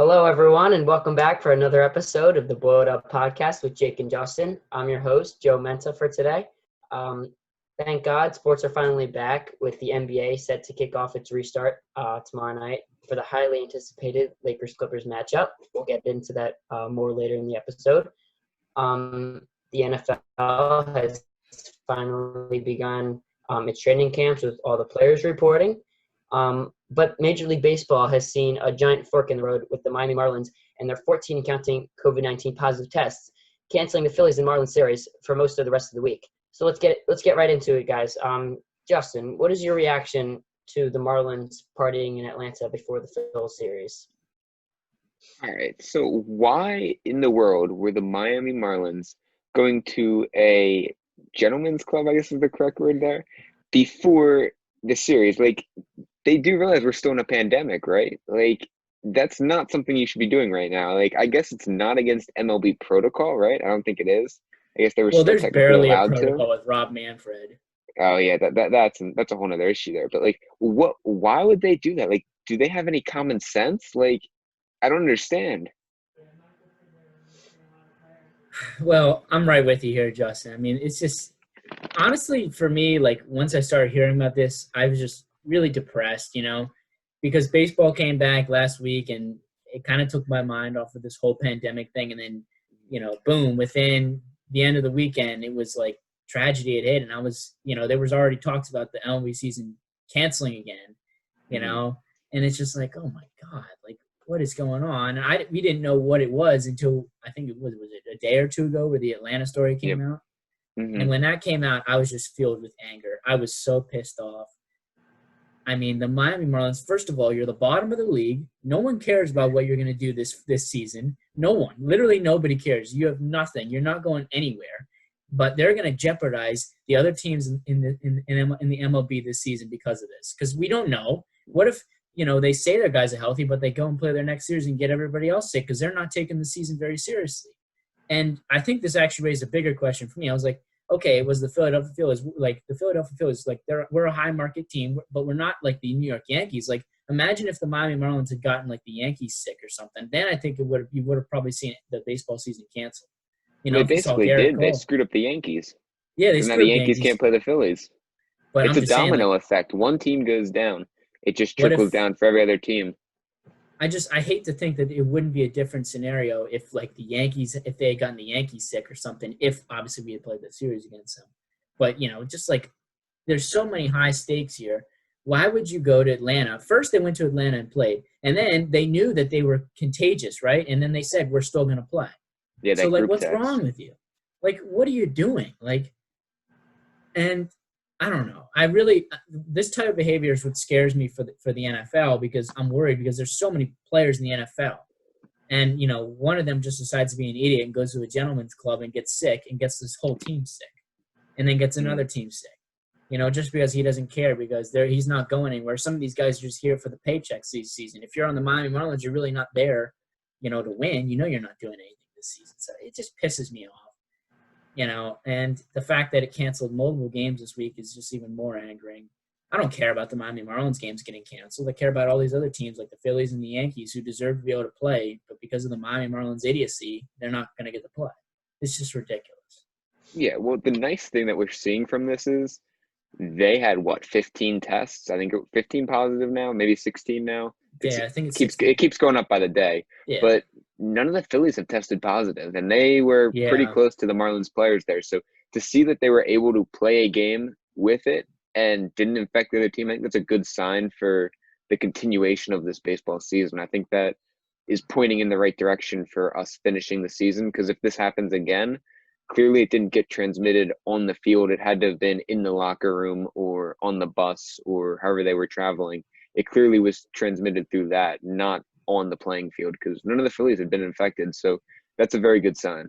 Hello, everyone, and welcome back for another episode of the Blow It Up podcast with Jake and Justin. I'm your host, Joe Menta, for today. Thank God sports are finally back with the NBA set to kick off its restart tomorrow night for the highly anticipated Lakers-Clippers matchup. We'll get into that more later in the episode. The NFL has finally begun its training camps with all the players reporting. But Major League Baseball has seen a giant fork in the road with the Miami Marlins and their 14 counting COVID-19 positive tests, canceling the Phillies and Marlins series for most of the rest of the week. So let's get right into it, guys. Justin, what is your reaction to the Marlins partying in Atlanta before the Phillies series? All right. So why in the world were the Miami Marlins going to a gentleman's club, I guess is the correct word there, before the series? Like, they do realize we're still in a pandemic, right? Like, that's not something you should be doing right now. Like, I guess it's not against MLB protocol, right? I don't think it is. I guess they were Well, still there's technically barely a allowed to. protocol with Rob Manfred. Oh yeah, that's a whole nother issue there. But like, why would they do that? Like, do they have any common sense? Like, I don't understand. Well, I'm right with you here, Justin. I mean, it's just honestly for me, like once I started hearing about this, I was just really depressed, because baseball came back last week and it kind of took my mind off of this whole pandemic thing. And then, boom, within the end of the weekend, it was like tragedy had hit. And I was, there was already talks about the MLB season canceling again, and it's just like, oh my God, like what is going on? And we didn't know what it was until I think was it a day or two ago where the Atlanta story came Yep. out. Mm-hmm. And when that came out, I was just filled with anger. I was so pissed off. I mean, the Miami Marlins, first of all, you're the bottom of the league. No one cares about what you're going to do this season. No one. Literally nobody cares. You have nothing. You're not going anywhere. But they're going to jeopardize the other teams in the MLB this season because of this. Because we don't know. What if, they say their guys are healthy, but they go and play their next series and get everybody else sick because they're not taking the season very seriously. And I think this actually raised a bigger question for me. I was like, okay, it was the Philadelphia Phillies. Like the Philadelphia Phillies, like we're a high market team, but we're not like the New York Yankees. Like imagine if the Miami Marlins had gotten like the Yankees sick or something. Then I think you would have probably seen the baseball season canceled. They basically did. Cole. They screwed up the Yankees. Yeah, they And now screwed the the Yankees can't play the Phillies. But It's I'm a just saying, domino effect. One team goes down, it just trickles down for every other team. I hate to think that it wouldn't be a different scenario if like the Yankees, if they had gotten the Yankees sick or something, if obviously we had played the series against them. But, just like there's so many high stakes here. Why would you go to Atlanta? First, they went to Atlanta and played. And then they knew that they were contagious, right? And then they said, we're still going to play. Yeah, so, like, what's text. wrong with you? Like, what are you doing? Like, and I don't know. This type of behavior is what scares me for the NFL because I'm worried because there's so many players in the NFL. And, one of them just decides to be an idiot and goes to a gentleman's club and gets sick and gets this whole team sick and then gets another team sick, just because he doesn't care because he's not going anywhere. Some of these guys are just here for the paychecks this season. If you're on the Miami Marlins, you're really not there, to win. You're not doing anything this season. So it just pisses me off. And the fact that it canceled multiple games this week is just even more angering. I don't care about the Miami Marlins games getting canceled. I care about all these other teams like the Phillies and the Yankees who deserve to be able to play, but because of the Miami Marlins idiocy, they're not going to get to play. It's just ridiculous. Yeah, well, the nice thing that we're seeing from this is they had, 15 tests? I think 15 positive now, maybe 16 now. I think it keeps going up by the day. Yeah. But none of the Phillies have tested positive, and they were pretty close to the Marlins players there. So to see that they were able to play a game with it and didn't infect the other team, I think that's a good sign for the continuation of this baseball season. I think that is pointing in the right direction for us finishing the season, because if this happens again, clearly it didn't get transmitted on the field. It had to have been in the locker room or on the bus or however they were traveling. It clearly was transmitted through that, not on the playing field, because none of the Phillies had been infected. So that's a very good sign.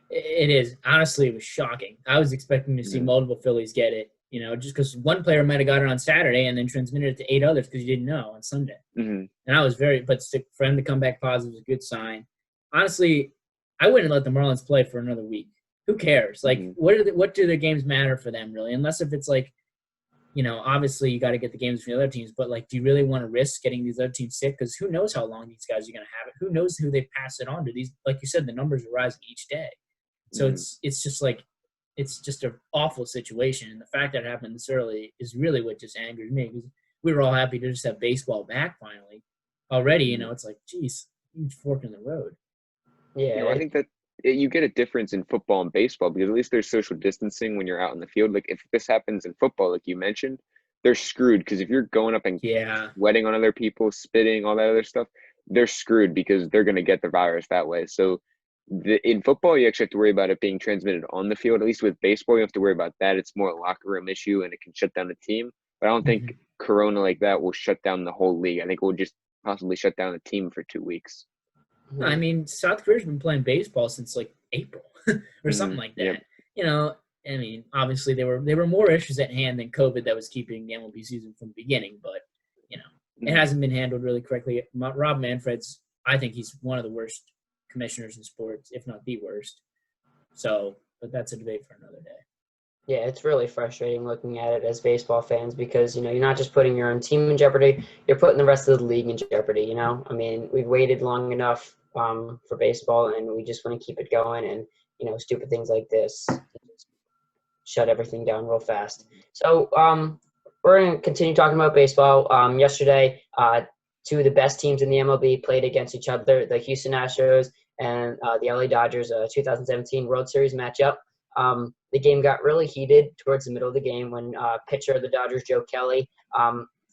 It is. Honestly, it was shocking. I was expecting to see multiple Phillies get it, just because one player might have got it on Saturday and then transmitted it to 8 others because you didn't know on Sunday. Mm-hmm. And I was but for him to come back positive is a good sign. Honestly, I wouldn't let the Marlins play for another week. Who cares? Like, what do their games matter for them, really? Unless if it's like, obviously you got to get the games from the other teams, but like, do you really want to risk getting these other teams sick? Because who knows how long these guys are going to have it? Who knows who they pass it on to? These, like you said, the numbers are rising each day. So it's just like, it's just an awful situation. And the fact that it happened this early is really what just angers me, because we were all happy to just have baseball back finally. Already, it's like, geez, huge fork in the road. Yeah, I think that you get a difference in football and baseball because at least there's social distancing when you're out in the field. Like if this happens in football, like you mentioned, they're screwed because if you're going up and sweating on other people, spitting, all that other stuff, they're screwed because they're going to get the virus that way. So in football, you actually have to worry about it being transmitted on the field. At least with baseball, you have to worry about that. It's more a locker room issue and it can shut down the team. But I don't think Corona like that will shut down the whole league. I think it will just possibly shut down the team for 2 weeks. No, I mean, South Korea's been playing baseball since like April or something like that. Yep. I mean, obviously there were more issues at hand than COVID that was keeping the MLB season from the beginning, but it hasn't been handled really correctly. Rob Manfred's, I think he's one of the worst commissioners in sports, if not the worst. So, but that's a debate for another day. Yeah, it's really frustrating looking at it as baseball fans because, you're not just putting your own team in jeopardy, you're putting the rest of the league in jeopardy, I mean, we've waited long enough for baseball and we just want to keep it going and, stupid things like this shut everything down real fast. So we're going to continue talking about baseball. Yesterday, two of the best teams in the MLB played against each other, the Houston Astros and the LA Dodgers, 2017 World Series matchup. The game got really heated towards the middle of the game when pitcher of the Dodgers, Joe Kelley,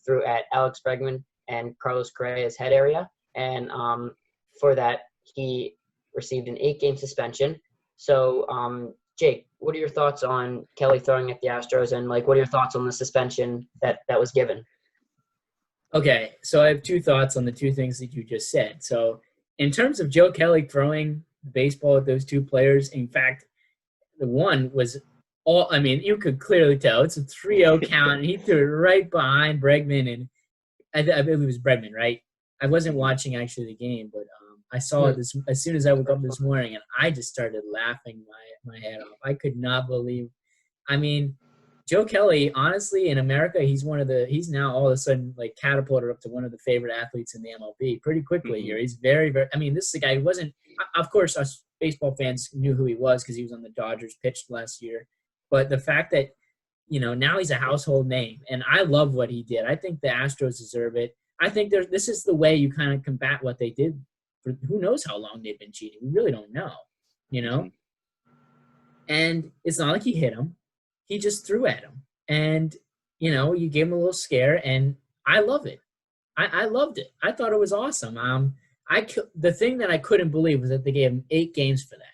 threw at Alex Bregman and Carlos Correa's head area. And for that, he received an 8-game suspension. So, Jake, what are your thoughts on Kelley throwing at the Astros? And, what are your thoughts on the suspension that was given? Okay, so I have two thoughts on the two things that you just said. So in terms of Joe Kelley throwing the baseball at those two players, in fact, the one was you could clearly tell it's a 3-0 count, and he threw it right behind Bregman, and I believe it was Bregman, right? I wasn't watching actually the game, but I saw it as soon as I woke up this morning, and I just started laughing my head off. I could not believe. I mean, Joe Kelley, honestly, in America, he's now all of a sudden catapulted up to one of the favorite athletes in the MLB pretty quickly here. He's very, very. I mean, this is a guy who wasn't. Of course, us baseball fans knew who he was because he was on the Dodgers, pitched last year. But the fact that now he's a household name, and I love what he did. I think the Astros deserve it. I think this is the way you kind of combat what they did. For who knows how long they've been cheating? We really don't know, And it's not like he hit him. He just threw at him. And, you gave him a little scare, and I love it. I loved it. I thought it was awesome. The thing that I couldn't believe was that they gave him 8 games for that.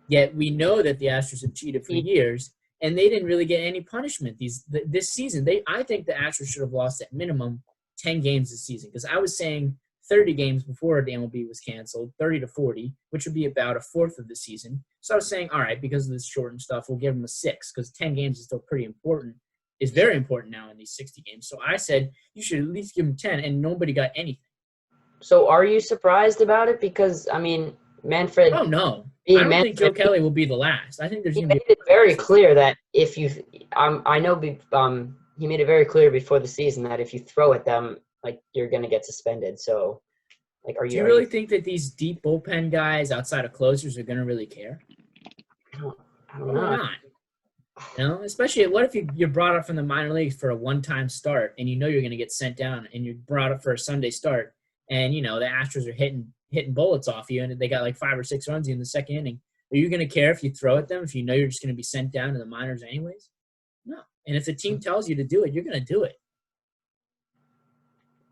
Yet we know that the Astros have cheated for years, and they didn't really get any punishment this season. I think the Astros should have lost at minimum 10 games this season, because I was saying 30 games before the MLB was canceled, 30 to 40, which would be about a fourth of the season. So I was saying, all right, because of this shortened stuff, we'll give them a 6, because 10 games is still pretty important. It's very important now in these 60 games. So I said you should at least give them 10, and nobody got anything. So are you surprised about it? Because, I mean, Manfred. Oh, no. I don't think Joe Kelley will be the last. I think there's going to be. He made it very clear that if you I know he made it very clear before the season that if you throw at them, you're going to get suspended. So, do you really think that these deep bullpen guys outside of closers are going to really care? I don't know. Not. Especially what if you're brought up from the minor leagues for a one-time start and you're going to get sent down, and you're brought up for a Sunday start, and the Astros are hitting bullets off you, and they got 5 or 6 runs in the second inning. Are you going to care if you throw at them if you're just going to be sent down to the minors anyways? No. And if the team tells you to do it, you're going to do it.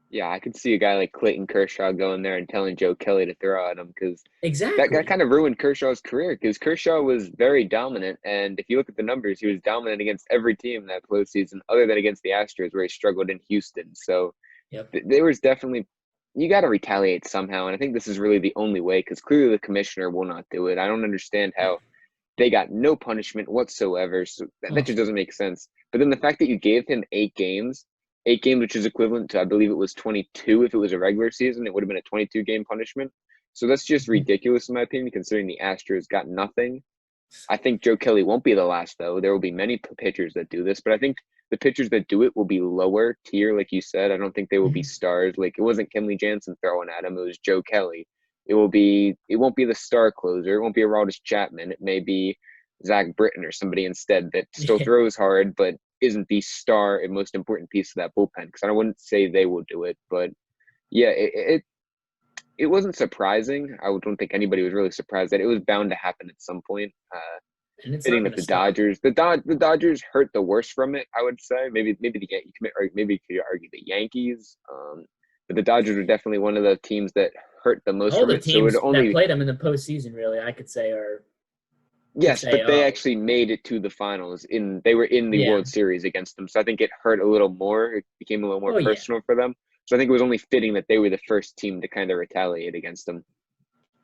Yeah, I could see a guy like Clayton Kershaw going there and telling Joe Kelley to throw at him, because exactly that kind of ruined Kershaw's career, because Kershaw was very dominant. And if you look at the numbers, he was dominant against every team in that postseason other than against the Astros, where he struggled in Houston. So there was definitely – you got to retaliate somehow. And I think this is really the only way, because clearly the commissioner will not do it. I don't understand how they got no punishment whatsoever. So that just doesn't make sense. But then the fact that you gave him 8 games, which is equivalent to, I believe it was 22. If it was a regular season, it would have been a 22-game punishment. So that's just ridiculous in my opinion, considering the Astros got nothing. I think Joe Kelley won't be the last, though. There will be many pitchers that do this, but I think the pitchers that do it will be lower tier, like you said. I don't think they will be stars. Like, it wasn't Kenley Jansen throwing at him. It was Joe Kelley. It won't be the star closer. It won't be Aroldis Chapman. It may be Zach Britton or somebody instead that still throws hard, but isn't the star and most important piece of that bullpen. Because I wouldn't say they will do it, but yeah, it wasn't surprising. I don't think anybody was really surprised that it was bound to happen at some point. And it's Fitting that the Dodgers hurt the worst from it, I would say. Maybe you could argue the Yankees. But the Dodgers are definitely one of the teams that hurt the most all from the it. teams So that played them in the postseason, really, I could say are. Yes, but they actually made it to the finals. They were in the World Series against them. So I think it hurt a little more. It became a little more personal for them. So I think it was only fitting that they were the first team to kind of retaliate against them.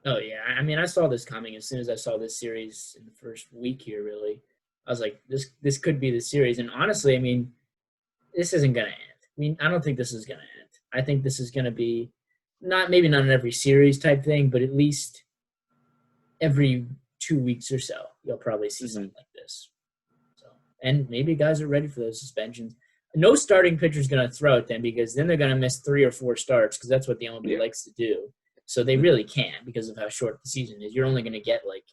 Oh, yeah. I mean, I saw this coming as soon as I saw this series in the first week here, really. I was like, this could be the series. And honestly, I mean, this isn't going to end. I mean, I don't think this is going to end. I think this is going to be maybe not an every series type thing, but at least every 2 weeks or so, you'll probably see something like this. So, and maybe guys are ready for those suspensions. No starting pitcher is going to throw at them because then they're going to miss 3 or 4 starts because that's what the MLB likes to do. So they really can't because of how short the season is. You're only going to get like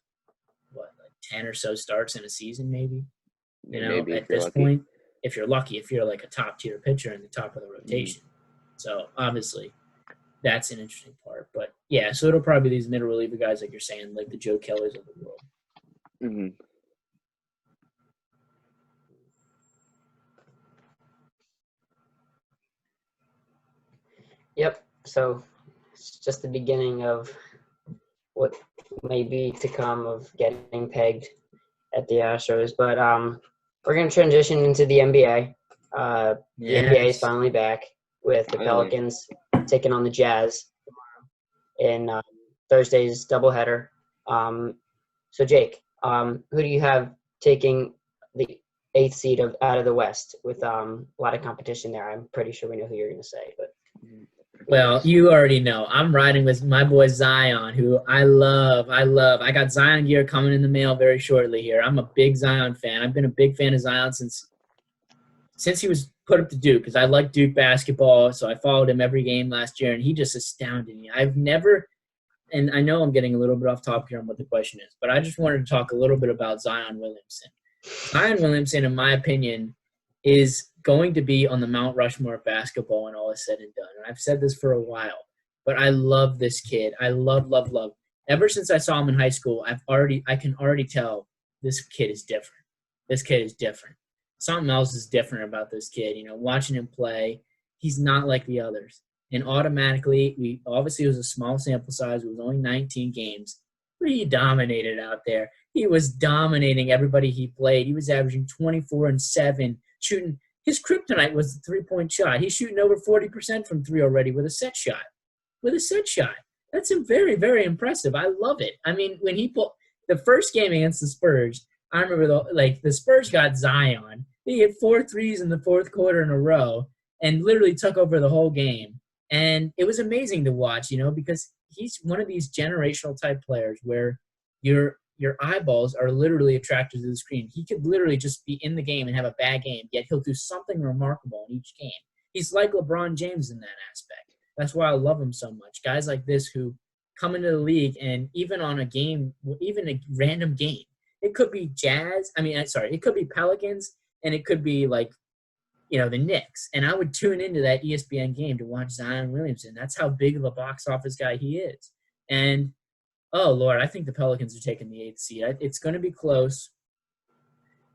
10 or so starts in a season, maybe. Maybe at this point, if you're lucky, if you're like a top tier pitcher in the top of the rotation. So obviously, that's an interesting part. But yeah, so it'll probably be these middle reliever guys, like you're saying, like the Joe Kelleys of the world. Mm-hmm. Yep. So it's just the beginning of what may be to come of getting pegged at the Astros. But we're going to transition into the NBA. The NBA is finally back with the Pelicans taking on the Jazz in Thursday's doubleheader. So, Jake, who do you have taking the 8th seed out of the West with a lot of competition there? I'm pretty sure we know who you're going to say, but. Well, you already know. I'm riding with my boy Zion, who I love. I got Zion gear coming in the mail very shortly here. I'm a big Zion fan. I've been a big fan of Zion since he was put up to Duke because I like Duke basketball, so I followed him every game last year, and he just astounded me. I've never – and I know I'm getting a little bit off topic here on what the question is, but I just wanted to talk a little bit about Zion Williamson. Zion Williamson, in my opinion, is going to be on the Mount Rushmore of basketball when all is said and done. And I've said this for a while, but I love this kid. I love. Ever since I saw him in high school, I can already tell this kid is different. This kid is different. Something else is different about this kid. Watching him play, he's not like the others. And automatically, obviously it was a small sample size. It was only 19 games. But he dominated out there. He was dominating everybody he played. He was averaging 24 and 7, shooting. His kryptonite was the three-point shot. He's shooting over 40% from 3 already with a set shot. That's very, very impressive. I love it. I mean, when he pulled the first game against the Spurs, I remember the Spurs got Zion. He hit 4 threes in the fourth quarter in a row and literally took over the whole game. And it was amazing to watch, because he's one of these generational type players where your eyeballs are literally attracted to the screen. He could literally just be in the game and have a bad game, yet he'll do something remarkable in each game. He's like LeBron James in that aspect. That's why I love him so much. Guys like this who come into the league and even on a game, even a random game, it could be it could be Pelicans and it could be the Knicks. And I would tune into that ESPN game to watch Zion Williamson. That's how big of a box office guy he is. And oh, Lord, I think the Pelicans are taking the 8th seed. It's going to be close.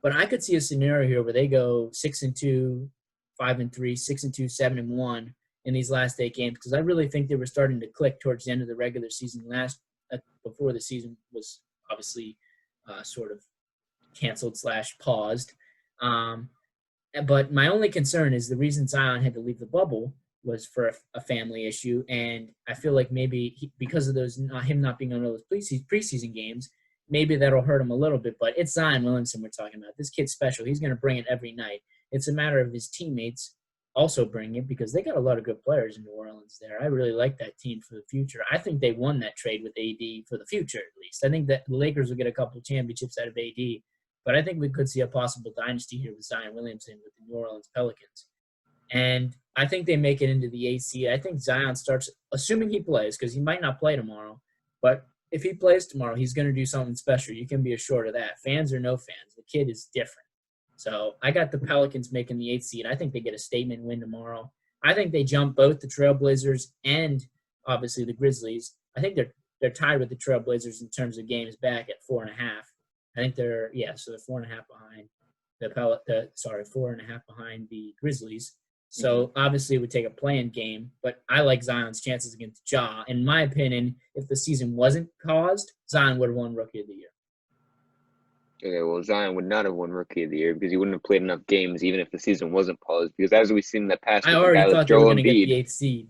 But I could see a scenario here where they go 6-2, 5-3, 6-2, 7-1 in these last 8 games because I really think they were starting to click towards the end of the regular season before the season was obviously sort of canceled / paused. But my only concern is the reason Zion had to leave the bubble was for a family issue, and I feel like maybe because of him not being on those preseason games, maybe that'll hurt him a little bit. But it's Zion Williamson we're talking about. This kid's special. He's going to bring it every night. It's a matter of his teammates also bring it because they got a lot of good players in New Orleans there. I really like that team for the future. I think they won that trade with AD for the future, at least. I think that the Lakers will get a couple of championships out of AD, but I think we could see a possible dynasty here with Zion Williamson with the New Orleans Pelicans. And I think they make it into the 8th seed. I think Zion starts, assuming he plays, because he might not play tomorrow, but if he plays tomorrow, he's going to do something special. You can be assured of that. Fans or no fans, the kid is different. So I got the Pelicans making the 8th seed. I think they get a statement win tomorrow. I think they jump both the Trailblazers and obviously the Grizzlies. I think they're tied with the Trailblazers in terms of games back at 4.5. I think they're 4.5 behind 4.5 behind the Grizzlies. So obviously it would take a play-in game, but I like Zion's chances against Ja. In my opinion, if the season wasn't paused, Zion would have won Rookie of the Year. Okay, well, Zion would not have won Rookie of the Year because he wouldn't have played enough games, even if the season wasn't paused. Because as we've seen in the past, I already thought they were going to get the 8th seed.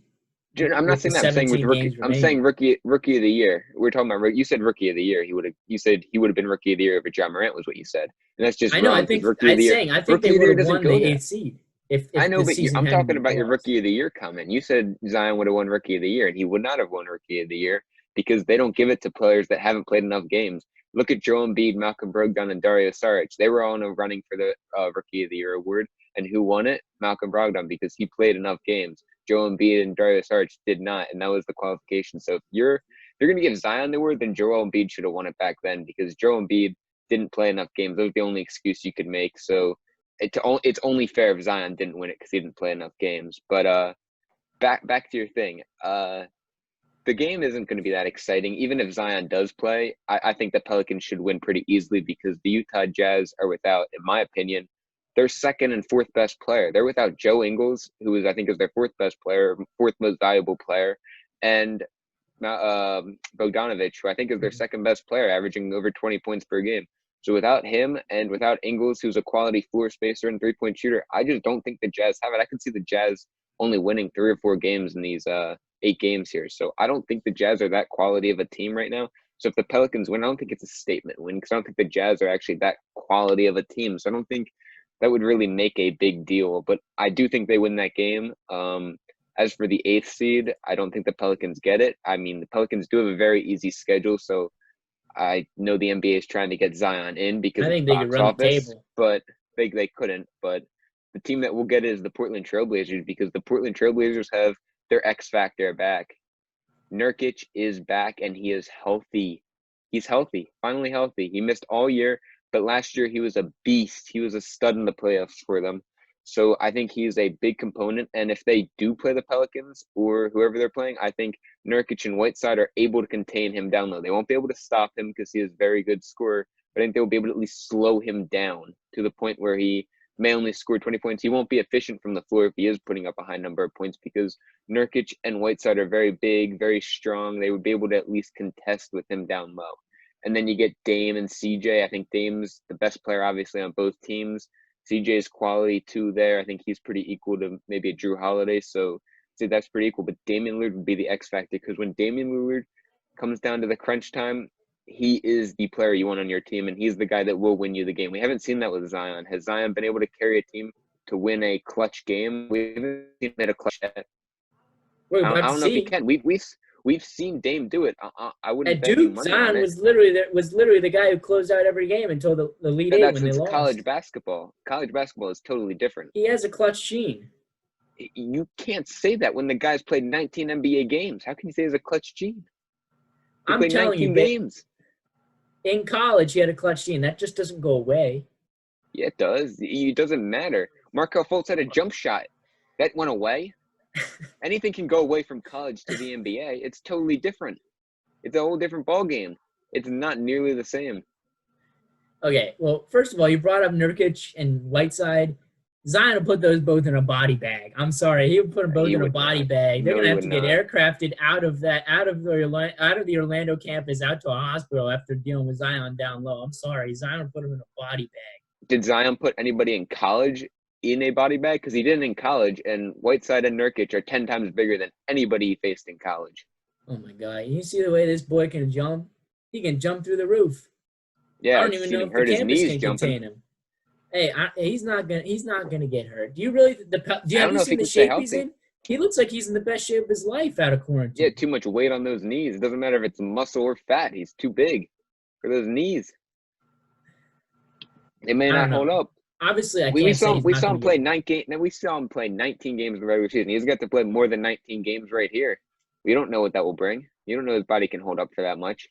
I'm not saying that. I'm saying with rookie. I'm saying rookie of the year. We're talking about. You said Rookie of the Year. You said he would have been Rookie of the Year over John Morant was what you said, and that's just. I know. Wrong, I think. Rookie of the Year, I think they would have won the 8th seed. If I know, but I'm talking about your paused. Rookie of the Year comment. You said Zion would have won Rookie of the Year, and he would not have won Rookie of the Year because they don't give it to players that haven't played enough games. Look at Joel Embiid, Malcolm Brogdon, and Dario Saric. They were all in a running for the Rookie of the Year award. And who won it? Malcolm Brogdon, because he played enough games. Joel Embiid and Dario Saric did not, and that was the qualification. So if you're going to give Zion the award, then Joel Embiid should have won it back then because Joel Embiid didn't play enough games. That was the only excuse you could make. So it's only fair if Zion didn't win it because he didn't play enough games. But back to your thing. The game isn't going to be that exciting. Even if Zion does play, I think the Pelicans should win pretty easily because the Utah Jazz are without, in my opinion, their second and fourth best player. They're without Joe Ingles, who I think is their fourth best player, fourth most valuable player, and Bogdanovic, who I think is their second best player, averaging over 20 points per game. So without him and without Ingles, who's a quality floor spacer and three-point shooter, I just don't think the Jazz have it. I can see the Jazz only winning 3 or 4 games in these 8 games here. So I don't think the Jazz are that quality of a team right now. So if the Pelicans win, I don't think it's a statement win because I don't think the Jazz are actually that quality of a team. So I don't think that would really make a big deal. But I do think they win that game. As for the 8th seed, I don't think the Pelicans get it. I mean, the Pelicans do have a very easy schedule. So I know the NBA is trying to get Zion in because I think they could run the table. But they couldn't. But the team that will get it is the Portland Trailblazers because the Portland Trailblazers have their X factor back. Nurkic is back and he is healthy. He's healthy, finally healthy. He missed all year, but last year he was a beast. He was a stud in the playoffs for them. So I think he's a big component. And if they do play the Pelicans or whoever they're playing, I think Nurkic and Whiteside are able to contain him down low. They won't be able to stop him because he is a very good scorer, but I think they'll be able to at least slow him down to the point where he may only score 20 points. He won't be efficient from the floor if he is putting up a high number of points because Nurkic and Whiteside are very big, very strong. They would be able to at least contest with him down low. And then you get Dame and CJ. I think Dame's the best player, obviously, on both teams. CJ's quality, too, there. I think he's pretty equal to maybe a Drew Holiday. So I'd say that's pretty equal. But Damian Lillard would be the X factor because when Damian Lillard comes down to the crunch time, he is the player you want on your team, and he's the guy that will win you the game. We haven't seen that with Zion. Has Zion been able to carry a team to win a clutch game? We haven't seen it a clutch yet. I don't know if he can. We've seen Dame do it. I wouldn't. At Duke, Zion was literally the guy who closed out every game until the lead 8 when they lost. College basketball. College basketball is totally different. He has a clutch gene. You can't say that when the guy's played 19 NBA games. How can you say he has a clutch gene? I'm telling you, games. In college, he had a clutch gene. That just doesn't go away. Yeah, it does. It doesn't matter. Markelle Fultz had a jump shot. That went away. Anything can go away from college to the NBA. It's totally different. It's a whole different ballgame. It's not nearly the same. Okay, well, first of all, you brought up Nurkic and Whiteside. Zion will put those both in a body bag. I'm sorry, he would put them both in a body bag. They're gonna have to get aircrafted out of the Orlando campus out to a hospital after dealing with Zion down low. I'm sorry, Zion will put them in a body bag. Did Zion put anybody in college in a body bag? Because he didn't in college, and Whiteside and Nurkic are 10 times bigger than anybody he faced in college. Oh my God! You see the way this boy can jump? He can jump through the roof. Yeah, I don't even know if the campus can contain him. Hey, he's not gonna get hurt. Do you really? Have you seen the shape he's in? He looks like he's in the best shape of his life out of quarantine. Yeah, too much weight on those knees. It doesn't matter if it's muscle or fat. He's too big for those knees. It may not hold up. Obviously, we saw him play 19 games in the regular season. He's got to play more than 19 games right here. We don't know what that will bring. You don't know his body can hold up for that much.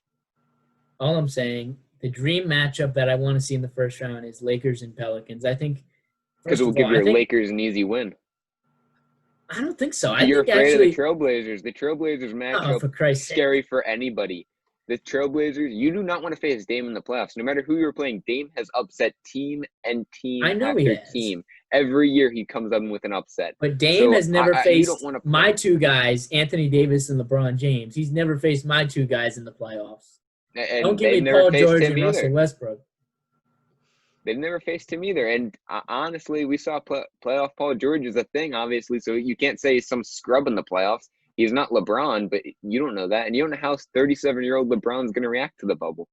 All I'm saying, the dream matchup that I want to see in the first round is Lakers and Pelicans. I think because it will give your Lakers an easy win. I don't think so. You're afraid of the Trailblazers. The Trailblazers matchup is scary for anybody. The Trailblazers, you do not want to face Dame in the playoffs. No matter who you're playing, Dame has upset team and team after team. Every year he comes up with an upset. But Dame has never faced my two guys, Anthony Davis and LeBron James. He's never faced my two guys in the playoffs. And don't give me Paul George and Russell Westbrook. They've never faced him either. And honestly, we saw playoff Paul George is a thing, obviously. So you can't say he's some scrub in the playoffs. He's not LeBron, but you don't know that. And you don't know how 37-year-old LeBron's going to react to the bubble.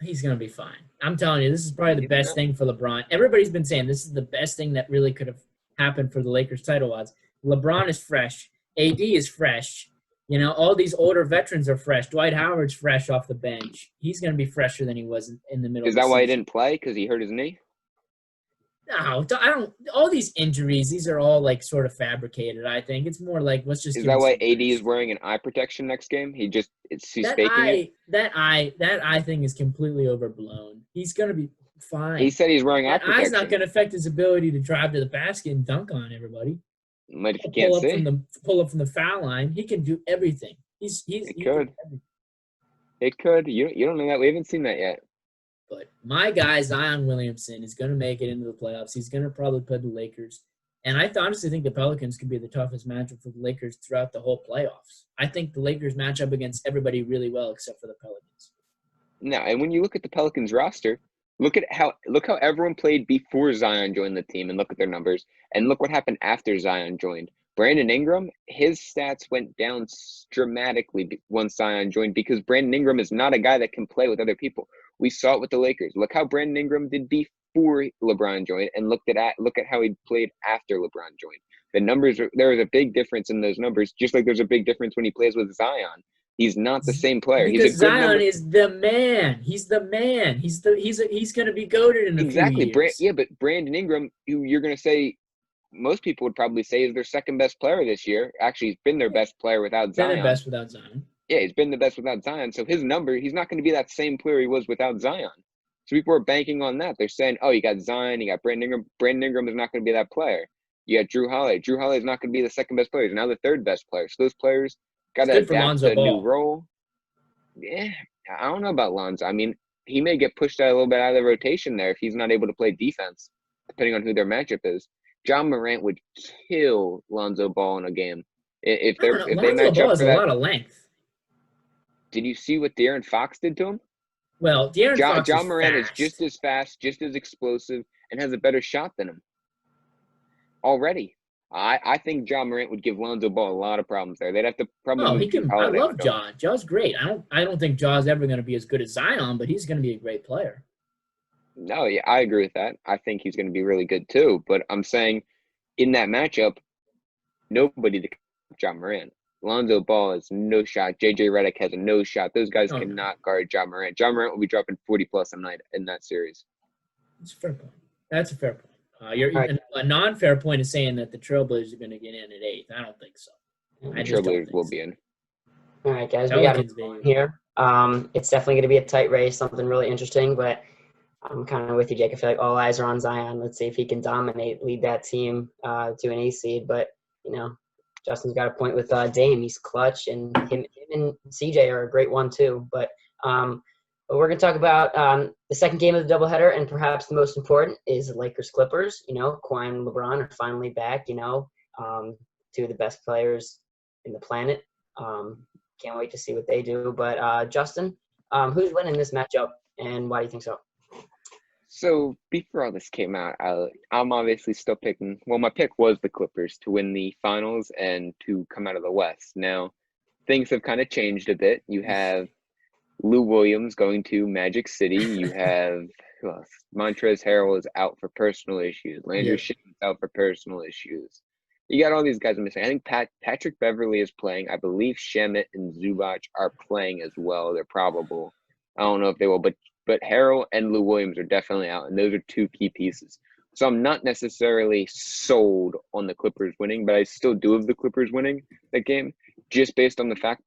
He's going to be fine. I'm telling you, this is probably the best thing for LeBron. Everybody's been saying this is the best thing that really could have happened for the Lakers title odds. LeBron is fresh. AD is fresh. You know, all these older veterans are fresh. Dwight Howard's fresh off the bench. He's going to be fresher than he was in the middle of the season. Is that why he didn't play? Because he hurt his knee? No, I don't. All these injuries, these are all like sort of fabricated. I think it's more like let's just. Is that why AD is wearing an eye protection next game? He's faking it. That eye thing is completely overblown. He's gonna be fine. He said he's wearing eye protection. Eye's not gonna affect his ability to drive to the basket and dunk on everybody. But if you can't see, pull up from the foul line, he can do everything. It could. You don't know that. We haven't seen that yet. But my guy, Zion Williamson, is going to make it into the playoffs. He's going to probably play the Lakers. And I honestly think the Pelicans could be the toughest matchup for the Lakers throughout the whole playoffs. I think the Lakers match up against everybody really well except for the Pelicans. No, and when you look at the Pelicans roster, look how everyone played before Zion joined the team and look at their numbers. And look what happened after Zion joined. Brandon Ingram, his stats went down dramatically once Zion joined because Brandon Ingram is not a guy that can play with other people. We saw it with the Lakers. Look how Brandon Ingram did before LeBron joined, and look at how he played after LeBron joined. The numbers there was a big difference in those numbers, just like there's a big difference when he plays with Zion. He's not the same player. Because Zion is the man. He's the man. He's going to be goated in a few years. But Brandon Ingram, who you're going to say most people would probably say is their second best player this year. Actually, he's been their best player without Zion. Been their best without Zion. Yeah, he's been the best without Zion. So his number, he's not going to be that same player he was without Zion. So people are banking on that. They're saying, oh, you got Zion, you got Brandon Ingram. Brandon Ingram is not going to be that player. You got Drew Holiday. Drew Holiday is not going to be the second best player. He's now the third best player. So those players got to adapt to a new role. Yeah, I don't know about Lonzo. I mean, he may get pushed out a little bit out of the rotation there if he's not able to play defense, depending on who their matchup is. John Morant would kill Lonzo Ball in a game. If they match up for that. A lot of length. Did you see what De'Aaron Fox did to him? Well, John Morant is just as fast, just as explosive, and has a better shot than him. Already. I think John Morant would give Lonzo Ball a lot of problems there. They'd have to probably I love Ja. Ja's great. I don't think Ja's ever going to be as good as Zion, but he's going to be a great player. No, yeah, I agree with that. I think he's going to be really good too. But I'm saying in that matchup, nobody to John Morant. Lonzo Ball has no shot. JJ Redick has a no shot. Those guys cannot guard John Morant. John Morant will be dropping 40-plus a night in that series. That's a fair point. That's a fair point. A non-fair point is saying that the Trailblazers are going to get in at 8th. I don't think so. The Trailblazers will be in. All right, guys, we got it here. It's definitely going to be a tight race, something really interesting, but I'm kind of with you, Jake. I feel like all eyes are on Zion. Let's see if he can lead that team to an A seed. But, Justin's got a point with Dame. He's clutch, and him and CJ are a great one too. But we're going to talk about the second game of the doubleheader, and perhaps the most important is the Lakers-Clippers. Kawhi and LeBron are finally back, two of the best players in the planet. Can't wait to see what they do. But, Justin, who's winning this matchup, and why do you think so? So before all this came out, I'm obviously still picking – well, my pick was the Clippers to win the finals and to come out of the West. Now, things have kind of changed a bit. You have Lou Williams going to Magic City. You have Montrezl Harrell is out for personal issues. Landry Shamet's out for personal issues. You got all these guys missing. I think Patrick Beverly is playing. I believe Shamet and Zubac are playing as well. They're probable. I don't know if they will, but Harrell and Lou Williams are definitely out, and those are two key pieces. So I'm not necessarily sold on the Clippers winning, but I still do have the Clippers winning that game just based on the fact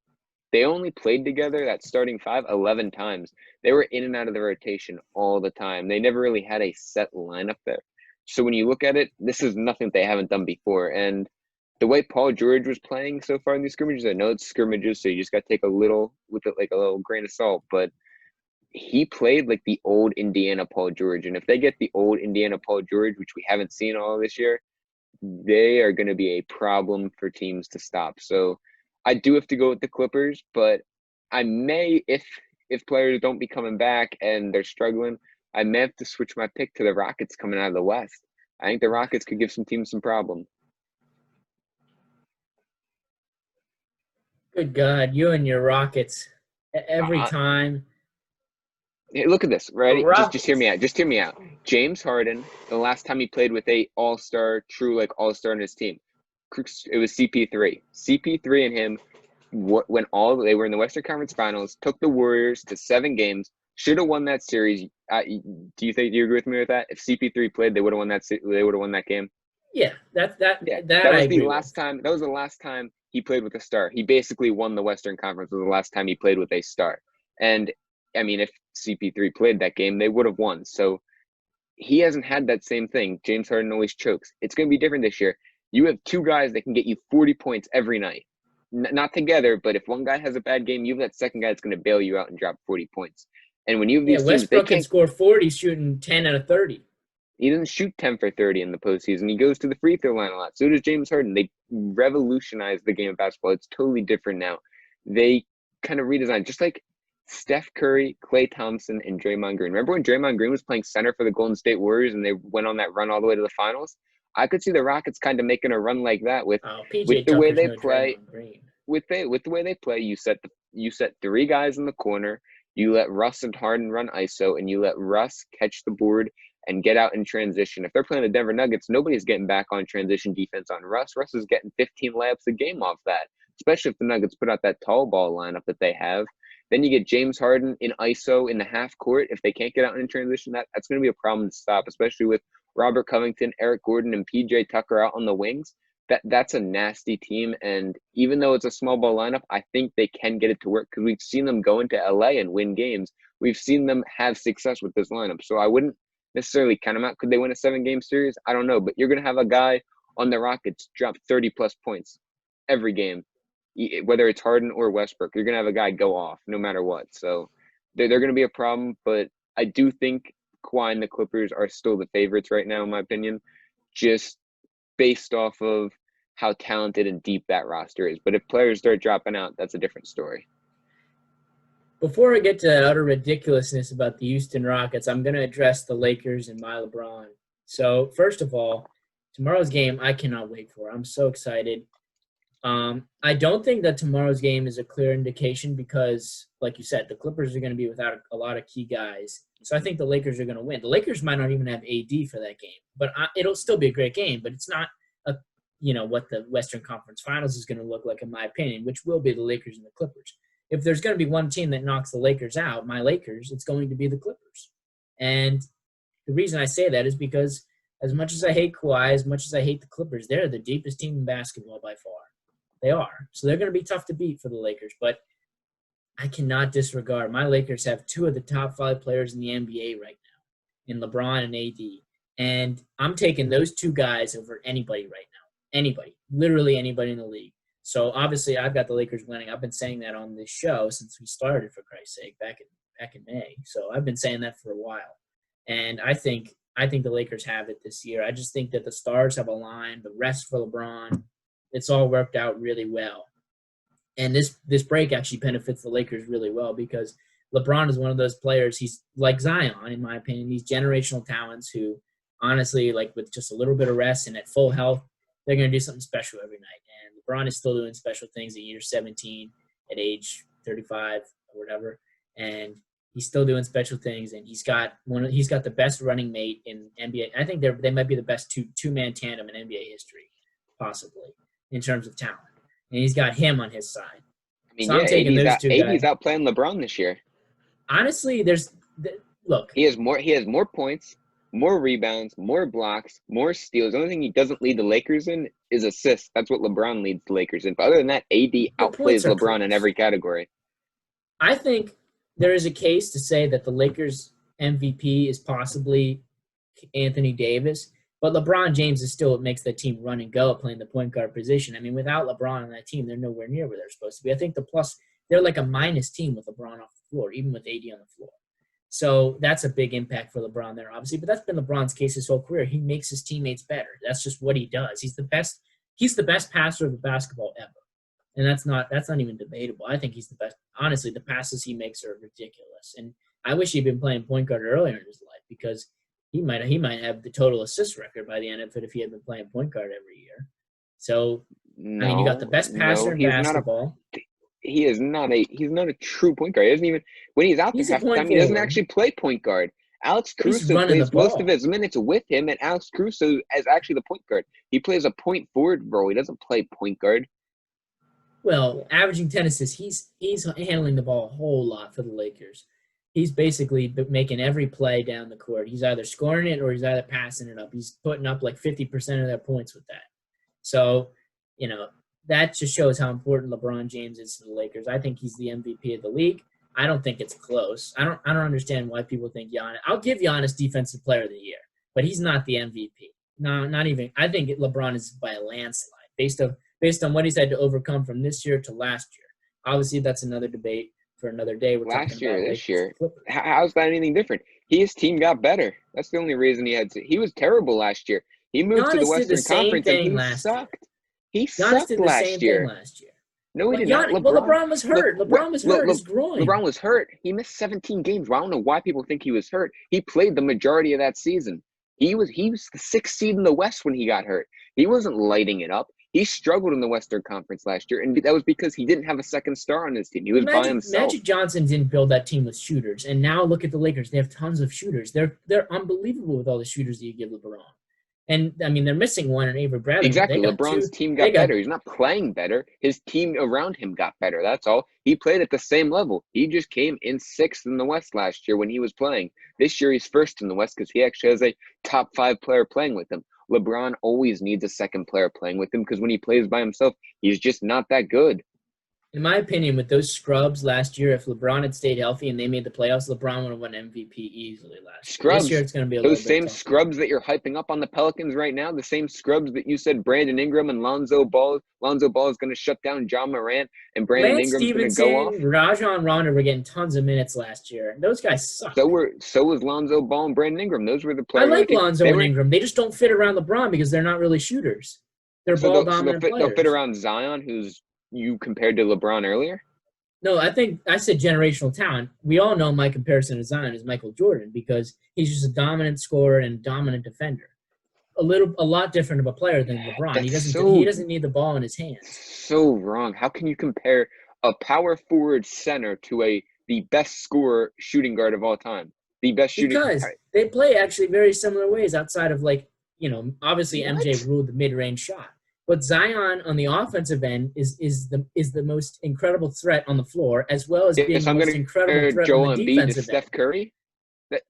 they only played together, that starting five, 11 times. They were in and out of the rotation all the time. They never really had a set lineup there. So when you look at it, this is nothing they haven't done before. And the way Paul George was playing so far in these scrimmages, I know it's scrimmages, so you just got to take a little grain of salt, but he played like the old Indiana Paul George. And if they get the old Indiana Paul George, which we haven't seen all this year, they are going to be a problem for teams to stop. So I do have to go with the Clippers, but I may, if players don't be coming back and they're struggling, I may have to switch my pick to the Rockets coming out of the West. I think the Rockets could give some teams some problem. Good God, you and your Rockets every time. Hey, look at this, right? Just hear me out. Just hear me out. James Harden, the last time he played with a all-star, true all-star in his team, it was CP3. CP3 and him they were in the Western Conference Finals, took the Warriors to 7 games, should have won that series. Do you agree with me with that? If CP3 played, they would have won that. They would have won that game. Yeah, that was the last time he played with a star. He basically won the Western Conference. Was the last time he played with a star. And I mean, if CP3 played that game, they would have won. So he hasn't had that same thing. James Harden always chokes. It's going to be different this year. You have 2 guys that can get you 40 points every night. Not together, but if one guy has a bad game, you have that second guy that's going to bail you out and drop 40 points. And when you have these teams, Westbrook can score 40 shooting 10 out of 30. He doesn't shoot 10 for 30 in the postseason. He goes to the free throw line a lot. So does James Harden. They revolutionized the game of basketball. It's totally different now. They kind of redesigned, just like Steph Curry, Klay Thompson, and Draymond Green. Remember when Draymond Green was playing center for the Golden State Warriors and they went on that run all the way to the finals? I could see the Rockets kind of making a run like that with the way they play. With the way they play, you set 3 guys in the corner. You let Russ and Harden run ISO, and you let Russ catch the board and get out in transition. If they're playing the Denver Nuggets, nobody's getting back on transition defense on Russ. Russ is getting 15 layups a game off that, especially if the Nuggets put out that tall ball lineup that they have. Then you get James Harden in ISO in the half court. If they can't get out in transition, that's going to be a problem to stop, especially with Robert Covington, Eric Gordon, and PJ Tucker out on the wings. That's a nasty team, and even though it's a small ball lineup, I think they can get it to work because we've seen them go into LA and win games. We've seen them have success with this lineup, so I wouldn't necessarily count them out. Could they win a 7-game series? I don't know, but you're going to have a guy on the Rockets drop 30-plus points every game, whether it's Harden or Westbrook. You're going to have a guy go off no matter what, so they're going to be a problem, but I do think Kawhi and the Clippers are still the favorites right now, in my opinion, just based off of how talented and deep that roster is. But if players start dropping out, that's a different story. Before I get to utter ridiculousness about the Houston Rockets, I'm going to address the Lakers and my LeBron. So, first of all, tomorrow's game I cannot wait for. I'm so excited. I don't think that tomorrow's game is a clear indication because, like you said, the Clippers are going to be without a lot of key guys. So I think the Lakers are going to win. The Lakers might not even have AD for that game, but it'll still be a great game. But it's not what the Western Conference Finals is going to look like, in my opinion, which will be the Lakers and the Clippers. If there's going to be one team that knocks the Lakers out, my Lakers, it's going to be the Clippers. And the reason I say that is because as much as I hate Kawhi, as much as I hate the Clippers, they're the deepest team in basketball by far. They are. So they're going to be tough to beat for the Lakers. But I cannot disregard. My Lakers have 2 of the top 5 players in the NBA right now, in LeBron and AD. And I'm taking those 2 guys over anybody right now. Anybody. Literally anybody in the league. So, obviously, I've got the Lakers winning. I've been saying that on this show since we started, for Christ's sake, back in May. So, I've been saying that for a while. And I think the Lakers have it this year. I just think that the stars have aligned, the rest for LeBron. It's all worked out really well. And this break actually benefits the Lakers really well because LeBron is one of those players. He's like Zion, in my opinion. These generational talents who, honestly, with just a little bit of rest and at full health, they're going to do something special every night. And LeBron is still doing special things at year 17, at age 35 or whatever. and he's still doing special things, and he's got the best running mate in NBA. I think they might be the best two-man tandem in NBA history, possibly, in terms of talent. And he's got him on his side. I mean, so I'm taking those two guys. AD's outplaying LeBron this year. Honestly, look. He has more points, more rebounds, more blocks, more steals. The only thing he doesn't lead the Lakers in is assists. That's what LeBron leads the Lakers in. But other than that, AD outplays LeBron in every category. I think there is a case to say that the Lakers MVP is possibly Anthony Davis, but LeBron James is still what makes that team run and go, playing the point guard position. I mean, without LeBron on that team, they're nowhere near where they're supposed to be. I think they're like a minus team with LeBron off the floor, even with AD on the floor. So that's a big impact for LeBron there, obviously. But that's been LeBron's case his whole career. He makes his teammates better. That's just what he does. He's the best passer of the basketball ever. And that's not even debatable. I think he's the best. Honestly, the passes he makes are ridiculous. And I wish he'd been playing point guard earlier in his life, because he might have the total assist record by the end of it if he had been playing point guard every year. So, I mean, you got the best passer in basketball. He's not a true point guard. He doesn't even, when he's out there half the time, he doesn't actually play point guard. Alex Caruso plays most of his minutes with him, and Alex Caruso is actually the point guard. He plays a point forward role. He doesn't play point guard. Well, averaging 10 assists, he's handling the ball a whole lot for the Lakers. He's basically making every play down the court. He's either scoring it or he's either passing it up. He's putting up like 50% of their points with that. So, that just shows how important LeBron James is to the Lakers. I think he's the MVP of the league. I don't think it's close. I don't understand why people think Giannis. I'll give Giannis Defensive Player of the Year, but he's not the MVP. No, not even. I think LeBron is by a landslide based on what he's had to overcome from this year to last year. Obviously, that's another debate for another day. This year. How's that anything different? His team got better. That's the only reason he was terrible last year. He moved to the Western Conference and he sucked. He sucked last year. No, he did not. LeBron was hurt. LeBron was hurt. His groin. LeBron was hurt. He missed 17 games. Well, I don't know why people think he was hurt. He played the majority of that season. He was the 6th seed in the West when he got hurt. He wasn't lighting it up. He struggled in the Western Conference last year, and that was because he didn't have a second star on his team. He was by himself. Magic Johnson didn't build that team with shooters, and now look at the Lakers. They have tons of shooters. They're unbelievable with all the shooters that you give LeBron. And, I mean, they're missing one in Avery Bradley. Exactly. LeBron's team got better. He's not playing better. His team around him got better. That's all. He played at the same level. He just came in 6th in the West last year when he was playing. This year he's 1st in the West because he actually has a top 5 player playing with him. LeBron always needs a second player playing with him because when he plays by himself, he's just not that good. In my opinion, with those scrubs last year, if LeBron had stayed healthy and they made the playoffs, LeBron would have won MVP easily last year. This year it's going to be a little bit same tougher. Scrubs that you're hyping up on the Pelicans right now, the same scrubs that you said Brandon Ingram and Lonzo Ball. Lonzo Ball is going to shut down John Morant, and Brandon Ingram's going to go off. Rajon Rondo were getting tons of minutes last year. Those guys suck. So was Lonzo Ball and Brandon Ingram. Those were the players. I like Lonzo and Ingram. They just don't fit around LeBron because they're not really shooters. They're ball-dominant players. They'll fit around Zion, who's you compared to LeBron earlier? No, I think I said generational talent. We all know my comparison to Zion is Michael Jordan because he's just a dominant scorer and dominant defender. A lot different of a player than LeBron. He doesn't need the ball in his hands. So wrong. How can you compare a power forward center to the best scorer shooting guard of all time? The best shooting guard. Because they play actually very similar ways outside of obviously MJ ruled the mid-range shot. But Zion on the offensive end is the most incredible threat on the floor, as well as being the most incredible threat on the defensive end. Steph Curry?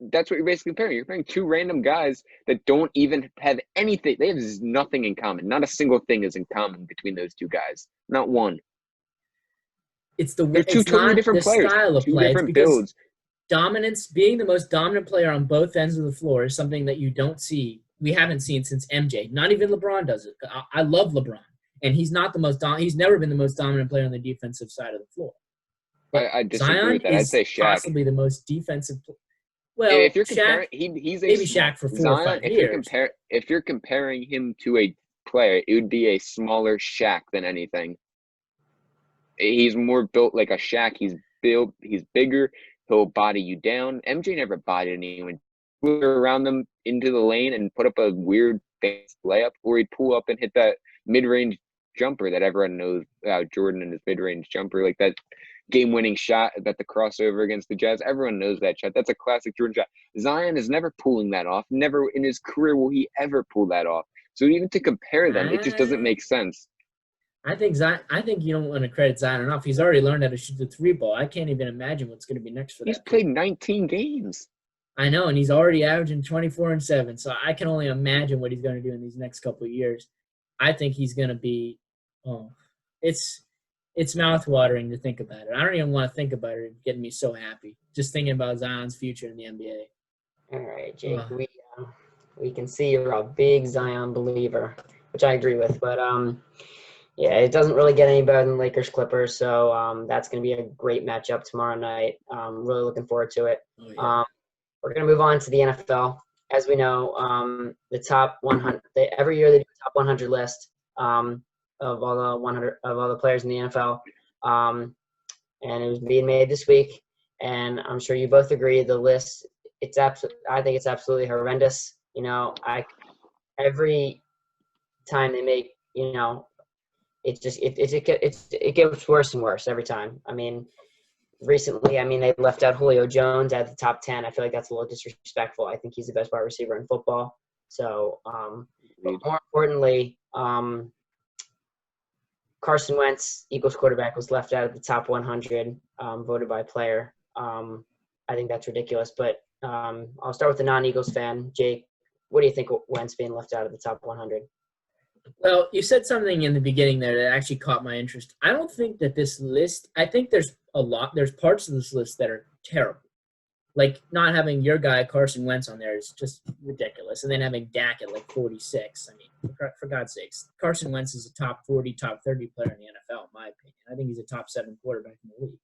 That's what you're basically comparing. You're comparing two random guys that don't even have anything. They have nothing in common. Not a single thing is in common between those two guys. Not one. They're two totally different players. Style of play. Different builds. Dominance, being the most dominant player on both ends of the floor, is something that you don't see. We haven't seen since MJ. Not even LeBron does it. I love LeBron, and he's not the most. He's never been the most dominant player on the defensive side of the floor. I disagree with that. I'd say Shaq. Possibly the most defensive. Well, if you're comparing, he's maybe Shaq for 4 or 5 years. If you're comparing him to a player, it would be a smaller Shaq than anything. He's more built like a Shaq. He's bigger. He'll body you down. MJ never bodied anyone. Around them into the lane and put up a weird layup, or he'd pull up and hit that mid-range jumper that everyone knows about Jordan and his mid-range jumper. Like that game-winning shot at the crossover against the Jazz. Everyone knows that shot. That's a classic Jordan shot. Zion is never pulling that off. Never in his career will he ever pull that off. So even to compare them, it just doesn't make sense. I think you don't want to credit Zion enough. He's already learned how to shoot the 3-ball. I can't even imagine what's going to be next for that. He's played 19 games. I know, and he's already averaging 24 and 7. So I can only imagine what he's going to do in these next couple of years. I think he's going to be it's mouth-watering to think about it. I don't even want to think about it. It's getting me so happy just thinking about Zion's future in the NBA. All right, Jake, we can see you're a big Zion believer, which I agree with. But, yeah, it doesn't really get any better than Lakers-Clippers, so that's going to be a great matchup tomorrow night. Really looking forward to it. Oh, yeah. We're going to move on to the NFL. As we know, the top 100 every year they do a top 100 list of all the players in the NFL, and it was being made this week. And I'm sure you both agree the list. I think it's absolutely horrendous. You know, every time they make, you know, it gets worse and worse every time. I mean, recently, they left out Julio Jones at the top 10. I feel like that's a little disrespectful. I think he's the best wide receiver in football. So, but more importantly, Carson Wentz, Eagles quarterback, was left out of the top 100, voted by player. I think that's ridiculous. But I'll start with the non-Eagles fan. Jake, what do you think of Wentz being left out of the top 100? Well, you said something in the beginning there that actually caught my interest. I don't think that this list – I think there's parts of this list that are terrible. Like not having your guy Carson Wentz on there is just ridiculous. And then having Dak at like 46. I mean, for God's sakes, Carson Wentz is a top 40, top 30 player in the NFL, in my opinion. I think he's a top 7 quarterback in the league.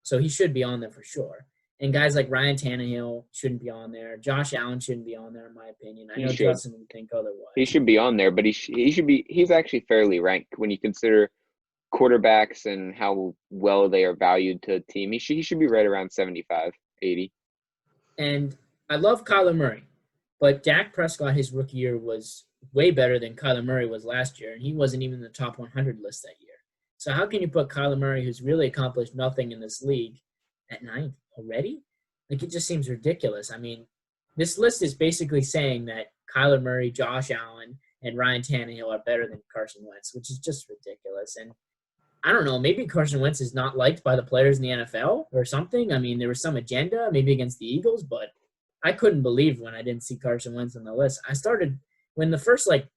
So he should be on there for sure. And guys like Ryan Tannehill shouldn't be on there. Josh Allen shouldn't be on there, in my opinion. I know Justin would think otherwise. He should be on there, but he's actually fairly ranked when you consider quarterbacks and how well they are valued to a team. He should be right around 75, 80. And I love Kyler Murray, but Dak Prescott, his rookie year, was way better than Kyler Murray was last year, and he wasn't even in the top 100 list that year. So how can you put Kyler Murray, who's really accomplished nothing in this league, at 9th already? Like, it just seems ridiculous. I mean, this list is basically saying that Kyler Murray, Josh Allen, and Ryan Tannehill are better than Carson Wentz, which is just ridiculous. And I don't know, maybe Carson Wentz is not liked by the players in the NFL or something. I mean, there was some agenda, maybe against the Eagles, but I couldn't believe when I didn't see Carson Wentz on the list. When the first, like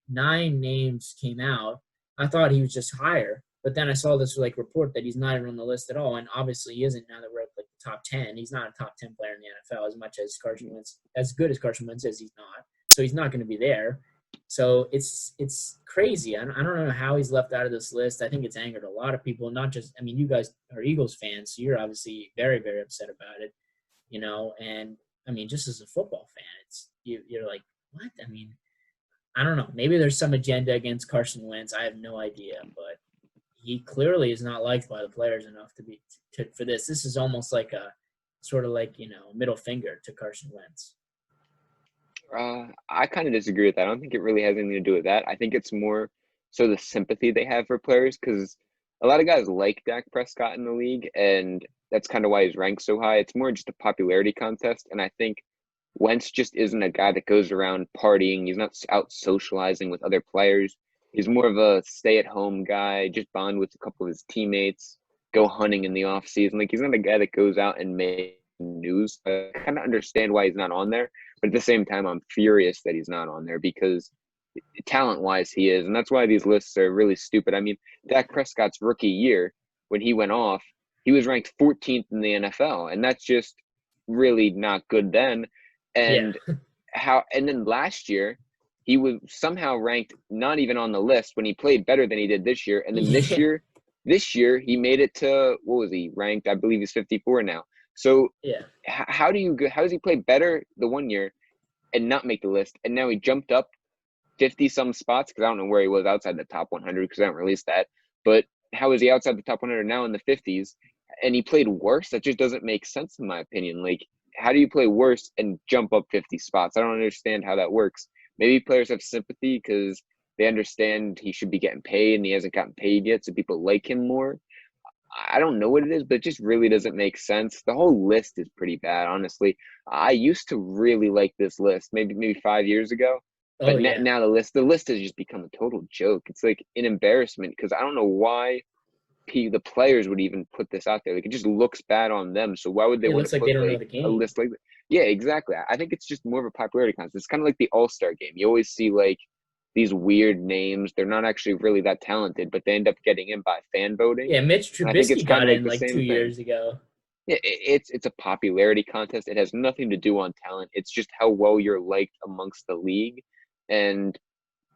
9 names came out, I thought he was just higher. But then I saw this, report that he's not even on the list at all, and obviously he isn't now that we're at, the top 10. He's not a top 10 player in the NFL as much as Carson Wentz. As good as Carson Wentz is, he's not. So he's not going to be there. So it's crazy. I don't know how he's left out of this list. I think it's angered a lot of people, not just – I mean, you guys are Eagles fans, so you're obviously very, very upset about it, you know. And, I mean, just as a football fan, you're like, what? I mean, I don't know. Maybe there's some agenda against Carson Wentz. I have no idea, but he clearly is not liked by the players enough for this. This is almost like a sort of like, middle finger to Carson Wentz. I kind of disagree with that. I don't think it really has anything to do with that. I think it's more so the sympathy they have for players, because a lot of guys like Dak Prescott in the league, and that's kind of why he's ranked so high. It's more just a popularity contest, and I think Wentz just isn't a guy that goes around partying. He's not out socializing with other players. He's more of a stay-at-home guy, just bond with a couple of his teammates, go hunting in the off-season. Like, he's not a guy that goes out and makes news. I kind of understand why he's not on there. But at the same time, I'm furious that he's not on there because talent-wise he is. And that's why these lists are really stupid. I mean, Dak Prescott's rookie year, when he went off, he was ranked 14th in the NFL. And that's just really not good then. And and then last year, he was somehow ranked not even on the list when he played better than he did this year. And then this year he made it to, what was he ranked? I believe he's 54 now. So how does he play better the one year and not make the list? And now he jumped up 50-some spots, because I don't know where he was outside the top 100 because I haven't released that. But how is he outside the top 100 now in the 50s? And he played worse? That just doesn't make sense in my opinion. Like, how do you play worse and jump up 50 spots? I don't understand how that works. Maybe players have sympathy because they understand he should be getting paid and he hasn't gotten paid yet, so people like him more. I don't know what it is, but it just really doesn't make sense. The whole list is pretty bad, honestly. I used to really like this list, maybe 5 years ago. But Oh yeah. now the list has just become a total joke. It's like an embarrassment because I don't know why the players would even put this out there. Like, it just looks bad on them. So why would they It want looks to like put they don't know like the a game. list like that? Yeah, exactly. I think it's just more of a popularity contest. It's kind of like the All-Star game. You always see like these weird names. They're not actually really that talented, but they end up getting in by fan voting. Yeah, Mitch And I think it's Trubisky kind got of like in the like same 2 thing. years ago. Yeah, it's a popularity contest. It has nothing to do on talent. It's just how well you're liked amongst the league. And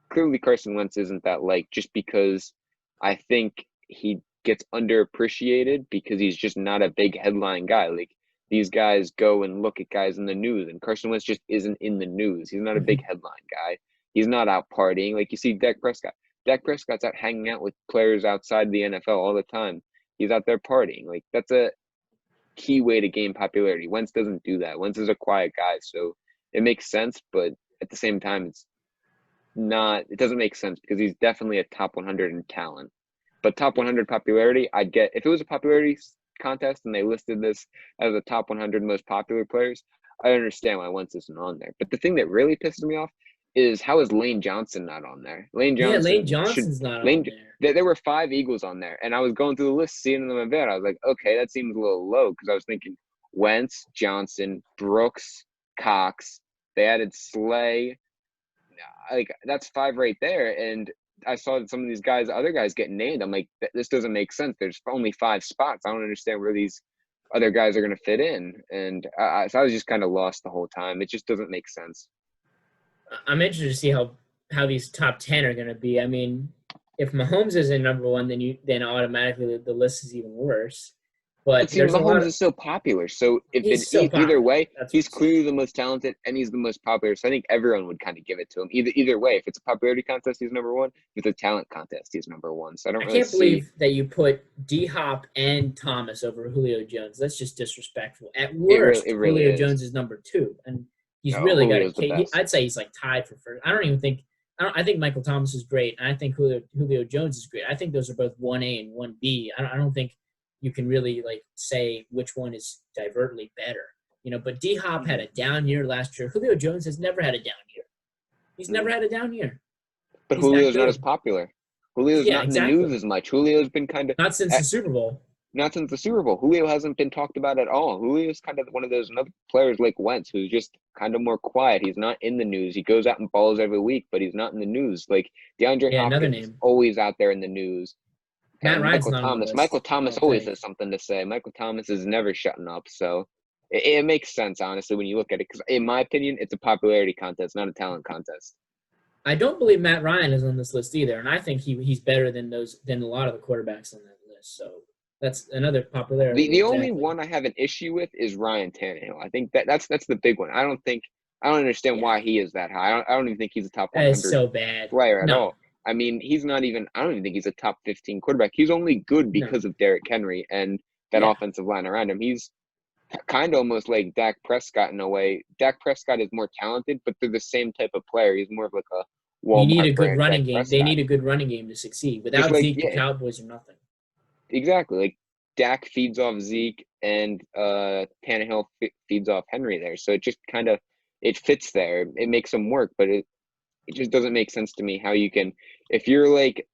clearly Carson Wentz isn't that liked just because I think he gets underappreciated because he's just not a big headline guy. Like, these guys go and look at guys in the news, and Carson Wentz just isn't in the news. He's not a big headline guy. He's not out partying. Like, you see Dak Prescott. Dak Prescott's out hanging out with players outside the NFL all the time. He's out there partying. Like, that's a key way to gain popularity. Wentz doesn't do that. Wentz is a quiet guy, so it makes sense, but at the same time, it doesn't make sense because he's definitely a top 100 in talent. But top 100 popularity, I'd get, if it was a popularity contest and they listed this as the top 100 most popular players, I understand why Wentz isn't on there. But the thing that really pisses me off is, how is Lane Johnson not on there? Lane Johnson's not on there. There were 5 Eagles on there, and I was going through the list, seeing them in there. I was like, okay, that seems a little low because I was thinking Wentz, Johnson, Brooks, Cox. They added Slay. Like, that's 5 right there, and I saw that some of these guys, other guys, getting named. I'm like, this doesn't make sense. There's only 5 spots. I don't understand where these other guys are going to fit in, and so I was just kind of lost the whole time. It just doesn't make sense. I'm interested to see how these top 10 are going to be. I mean, if Mahomes is in number 1, then automatically the list is even worse. But Mahomes is so popular. So either way, he's clearly the most talented and he's the most popular. So I think everyone would kind of give it to him. Either way, if it's a popularity contest, he's number 1. If it's a talent contest, he's number 1. So I can't believe that you put D-Hop and Thomas over Julio Jones. That's just disrespectful. At worst, it really Julio is. Jones is number 2, and he's really Julio's got a. I'd say he's like tied for first. I think Michael Thomas is great, and I think Julio Jones is great. I think those are both 1A and 1B. I don't think you can really like say which one is divertly better, But D-Hop had a down year last year. Julio Jones has never had a down year. He's never had a down year. But Julio's not as popular. Julio's not in the news as much. Julio's been kind of not since the Super Bowl. Not since the Super Bowl. Julio hasn't been talked about at all. Julio's kind of one of those another players like Wentz who's just kind of more quiet. He's not in the news. He goes out and balls every week, but he's not in the news. Like DeAndre Hopkins is always out there in the news. Matt Ryan's Michael Thomas. Michael Thomas always has something to say. Michael Thomas is never shutting up. So it makes sense, honestly, when you look at it. Because in my opinion, it's a popularity contest, not a talent contest. I don't believe Matt Ryan is on this list either, and I think he's better than a lot of the quarterbacks on that list. So that's another popularity. The only one I have an issue with is Ryan Tannehill. I think that's the big one. I don't understand why he is that high. I don't even think he's a top 100 so bad. player at all. I mean, he's not even – I don't even think he's a top 15 quarterback. He's only good because of Derrick Henry and that offensive line around him. He's kind of almost like Dak Prescott in a way. Dak Prescott is more talented, but they're the same type of player. He's more of like a Walmart. You need a good running game. They need a good running game to succeed. Without Zeke, the Cowboys are nothing. Exactly. Like, Dak feeds off Zeke and Tannehill feeds off Henry there. So it just kind of – it fits there. It makes them work, but it just doesn't make sense to me how you can – if you're like,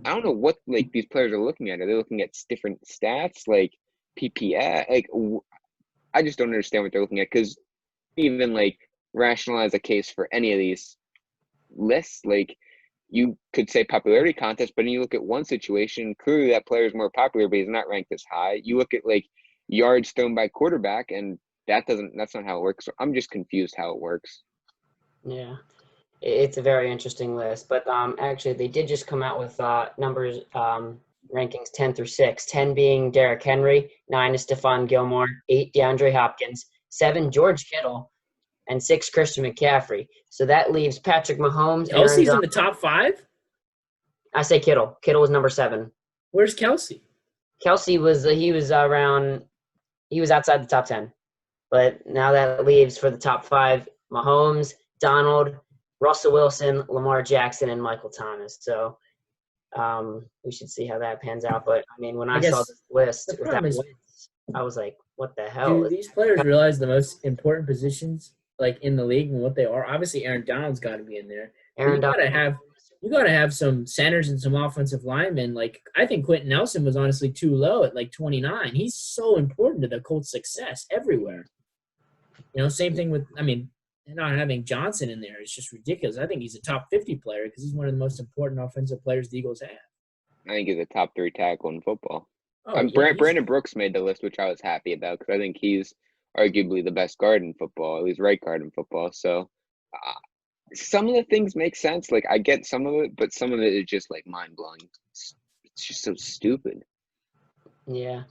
I don't know what like these players are looking at. Are they looking at different stats like PPS? Like, I just don't understand what they're looking at because even like rationalize a case for any of these lists. Like, you could say popularity contest, but then you look at one situation, clearly that player is more popular, but he's not ranked as high. You look at like yards thrown by quarterback, and that's not how it works. So I'm just confused how it works. Yeah. It's a very interesting list, but actually they did just come out with numbers, rankings 10 through 6, 10 being Derrick Henry, 9 is Stephon Gilmore, 8 DeAndre Hopkins, 7 George Kittle, and 6 Christian McCaffrey. So that leaves Patrick Mahomes. Kelsey's in the top 5? I say Kittle. Kittle was number 7. Where's Kelsey? Kelsey was outside the top 10. But now that leaves for the top 5, Mahomes, Donald, Russell Wilson, Lamar Jackson, and Michael Thomas. So We should see how that pans out. But I mean, when I saw this list without wins, I was like, "What the hell?" Do these players realize the most important positions like in the league and what they are? Obviously, Aaron Donald's got to be in there. You gotta have some centers and some offensive linemen. Like I think Quentin Nelson was honestly too low at like 29. He's so important to the Colts' success everywhere. Same thing with not having Johnson in there is just ridiculous. I think he's a top 50 player because he's one of the most important offensive players the Eagles have. I think he's a top 3 tackle in football. Oh, Brandon Brooks made the list, which I was happy about because I think he's arguably the best guard in football, at least right guard in football. So some of the things make sense. Like I get some of it, but some of it is just like mind blowing. It's just so stupid. Yeah.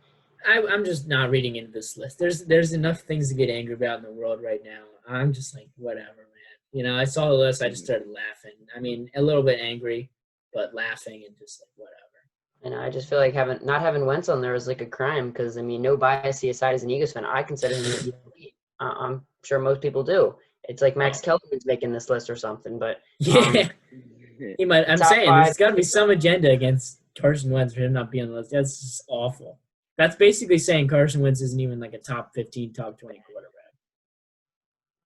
I'm just not reading into this list. There's enough things to get angry about in the world right now. I'm just like, whatever, man. I saw the list. I just started laughing. I mean, a little bit angry, but laughing and just like, whatever. And I just feel like not having Wentz on there is like a crime because, I mean, no bias aside as an Eagles fan, I consider him to be elite. I'm sure most people do. It's like Max Kelley is making this list or something, but yeah, he might. I'm saying there's got to be some agenda against Carson Wentz for him not being on the list. That's just awful. That's basically saying Carson Wentz isn't even like a top 15, top 20 quarterback.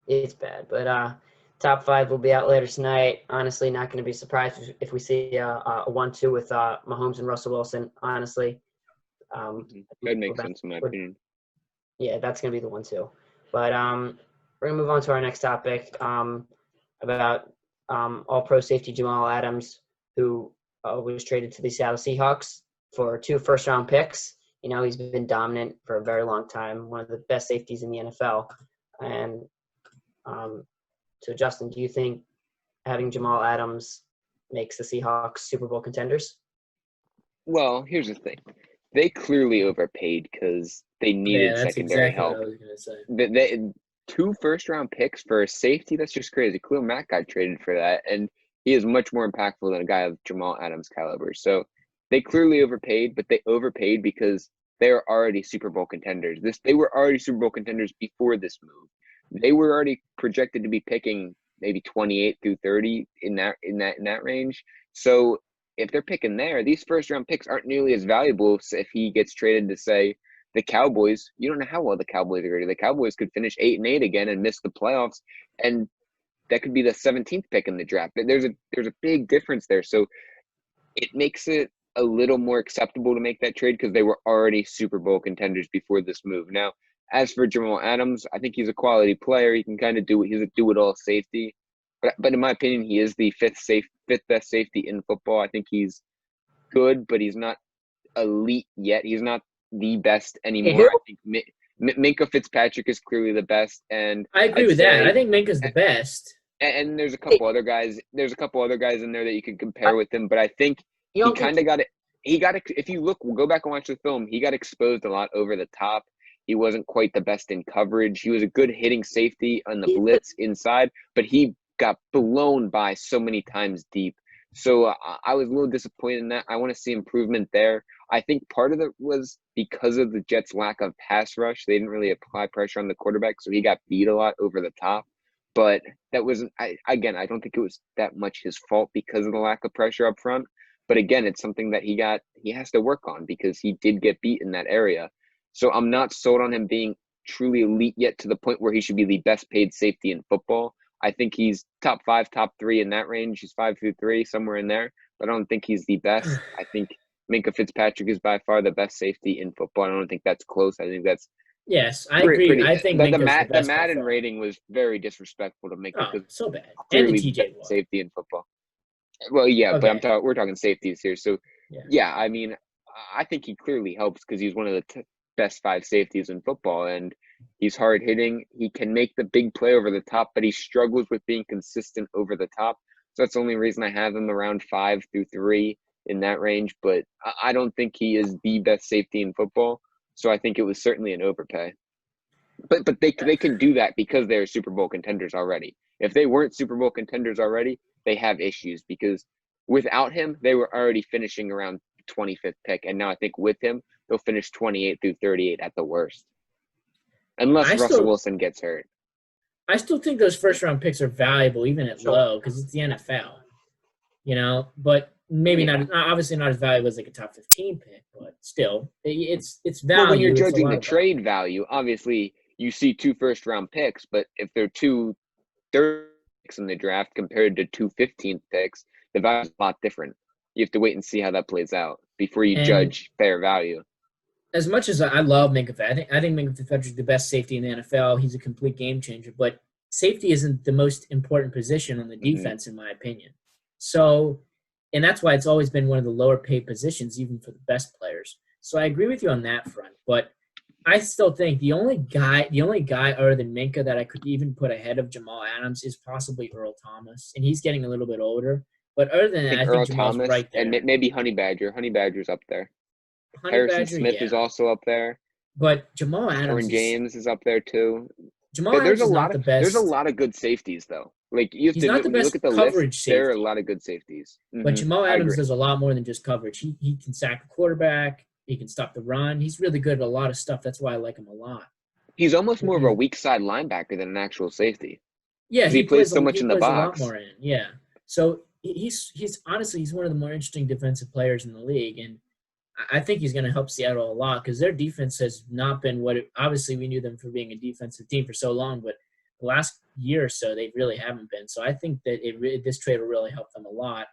It's bad, but top 5 will be out later tonight. Honestly, not going to be surprised if we see a 1-2 with Mahomes and Russell Wilson. Honestly, that makes sense in my opinion. Yeah, that's going to be the 1-2. But we're going to move on to our next topic about all-pro safety Jamal Adams, who was traded to the Seattle Seahawks for 2 first-round picks. He's been dominant for a very long time, one of the best safeties in the NFL. And so, Justin, do you think having Jamal Adams makes the Seahawks Super Bowl contenders? Well, here's the thing. They clearly overpaid because they needed secondary help. What I was gonna say. 2 first-round picks for a safety, that's just crazy. Khalil Mack got traded for that, and he is much more impactful than a guy of Jamal Adams' caliber. So they clearly overpaid, but they overpaid because they are already Super Bowl contenders. They were already Super Bowl contenders before this move. They were already projected to be picking maybe 28 through 30 in that range. So if they're picking there, these first-round picks aren't nearly as valuable if he gets traded to, say, the Cowboys. You don't know how well the Cowboys are going to do. The Cowboys could finish 8-8 again and miss the playoffs, and that could be the 17th pick in the draft. There's a big difference there. So it makes it a little more acceptable to make that trade because they were already Super Bowl contenders before this move. Now, as for Jamal Adams, I think he's a quality player. He can kind of he's a do-it-all safety. But in my opinion, he is the fifth best safety in football. I think he's good, but he's not elite yet. He's not the best anymore. I think Minkah Fitzpatrick is clearly the best, and I agree with that. I think Minka's the best. And there's a couple other guys. There's a couple other guys in there that you could compare with him, but I think he kind of got it. If you look, we'll go back and watch the film. He got exposed a lot over the top. He wasn't quite the best in coverage. He was a good hitting safety on the blitz inside, but he got blown by so many times deep. So I was a little disappointed in that. I want to see improvement there. I think part of it was because of the Jets' lack of pass rush. They didn't really apply pressure on the quarterback, so he got beat a lot over the top. But that wasn't – I don't think it was that much his fault because of the lack of pressure up front. But again, it's something that he has to work on because he did get beat in that area. So I'm not sold on him being truly elite yet to the point where he should be the best paid safety in football. I think he's top 5, top 3 in that range. He's 5 through 3, somewhere in there. But I don't think he's the best. I think Minkah Fitzpatrick is by far the best safety in football. I don't think that's close. I think that's yes, I agree. I think the Madden rating was very disrespectful to Minkah. Oh, so bad. Clearly and the TJ Watt. Safety in football. Well, yeah, okay. But we're talking safeties here. So yeah, I mean, I think he clearly helps because he's one of the best 5 safeties in football, and he's hard hitting. He can make the big play over the top, but he struggles with being consistent over the top. So that's the only reason I have him around 5 through 3 in that range. But I don't think he is the best safety in football. So I think it was certainly an overpay. But they can do that because they're Super Bowl contenders already. If they weren't Super Bowl contenders already, they have issues because without him, they were already finishing around 25th pick. And now I think with him, they'll finish 28 through 38 at the worst. Unless Russell Wilson gets hurt. I still think those first-round picks are valuable even at low because it's the NFL. But maybe not obviously not as valuable as like a top 15 pick, but still, it's value. Well, when you're judging the trade value, obviously you see 2 first-round picks, but if they're 2 third picks in the draft compared to 2 15th picks, the value is a lot different. You have to wait and see how that plays out before you judge fair value. As much as I love Minkah, I think Minkah Fitzpatrick is the best safety in the NFL. He's a complete game changer, but safety isn't the most important position on the defense, in my opinion. So, and that's why it's always been one of the lower paid positions, even for the best players. So I agree with you on that front, but I still think the only guy other than Minkah that I could even put ahead of Jamal Adams is possibly Earl Thomas, and he's getting a little bit older. But other than that, I think Jamal's Thomas, right there. And maybe Honey Badger. Honey Badger's up there. Harrison Smith is also up there. But Jamal Adams. Aaron James is up there too. Jamal Adams is not the best. There's a lot of good safeties though. Like you have he's to not the best look at the coverage list, safety. there are a lot of good safeties. But Jamal Adams does a lot more than just coverage. He can sack a quarterback. He can stop the run. He's really good at a lot of stuff. That's why I like him a lot. He's almost more of a weak side linebacker than an actual safety. Yeah, he plays so much in the box. A lot more in. Yeah. So he's honestly one of the more interesting defensive players in the league, and I think he's going to help Seattle a lot because their defense has not been obviously we knew them for being a defensive team for so long, but the last year or so they really haven't been. So I think that this trade will really help them a lot.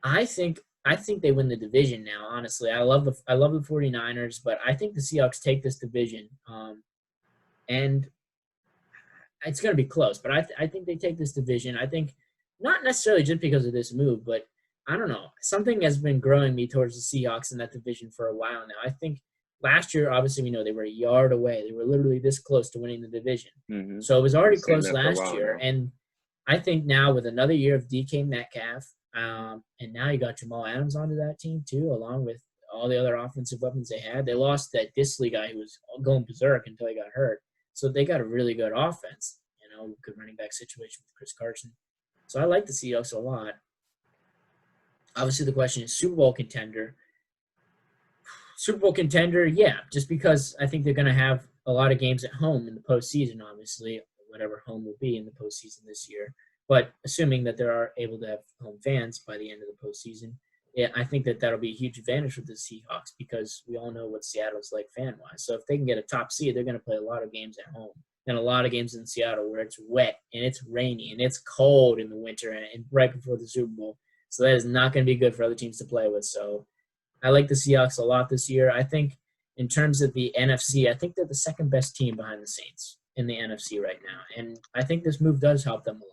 I think they win the division now. Honestly, I love the 49ers, but I think the Seahawks take this division, and it's going to be close. But I think they take this division. I think not necessarily just because of this move, but I don't know. Something has been growing me towards the Seahawks in that division for a while now. I think last year, obviously, we know they were a yard away. They were literally this close to winning the division. Mm-hmm. So it was already close last year. Now. And I think now with another year of DK Metcalf, and now you got Jamal Adams onto that team too, along with all the other offensive weapons they had. They lost that Disley guy who was going berserk until he got hurt. So they got a really good offense, good running back situation with Chris Carson. So I like the Seahawks a lot. Obviously, the question is Super Bowl contender. Super Bowl contender, yeah, just because I think they're going to have a lot of games at home in the postseason, obviously, whatever home will be in the postseason this year. But assuming that they are able to have home fans by the end of the postseason, yeah, I think that'll be a huge advantage for the Seahawks because we all know what Seattle's like fan-wise. So if they can get a top seed, they're going to play a lot of games at home and a lot of games in Seattle where it's wet and it's rainy and it's cold in the winter and right before the Super Bowl. So that is not going to be good for other teams to play with. So I like the Seahawks a lot this year. I think in terms of the NFC, I think they're the second best team behind the Saints in the NFC right now. And I think this move does help them a lot.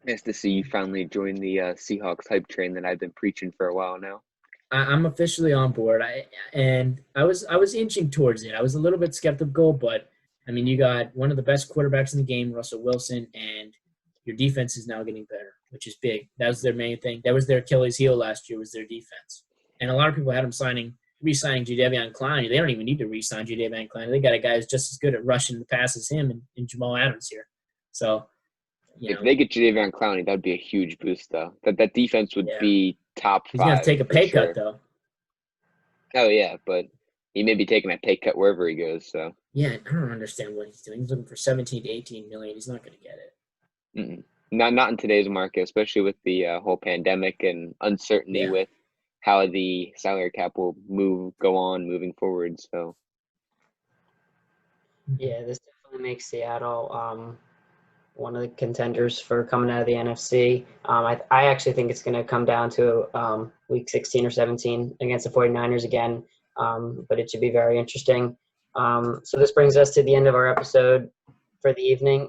Nice to see you finally join the Seahawks hype train that I've been preaching for a while now. I'm officially on board. I was inching towards it. I was a little bit skeptical, but I mean, you got one of the best quarterbacks in the game, Russell Wilson, and your defense is now getting better, which is big. That was their main thing. That was their Achilles heel last year, was their defense. And a lot of people had them re-signing Jadeveon Clowney. They don't even need to re-sign Jadeveon Clowney. They got a guy who's just as good at rushing the pass as him and Jamal Adams here. So, if they get Jadeveon Clowney, that would be a huge boost, though. That defense would be top 5. He's going to take a pay cut, though. Oh, yeah, but he may be taking a pay cut wherever he goes. So yeah, I don't understand what he's doing. He's looking for 17 to 18 million. He's not going to get it. Mm-mm. Not in today's market, especially with the whole pandemic and uncertainty with how the salary cap will go on moving forward. So yeah, this definitely makes Seattle one of the contenders for coming out of the NFC. I actually think it's going to come down to week 16 or 17 against the 49ers again, but it should be very interesting. So this brings us to the end of our episode for the evening.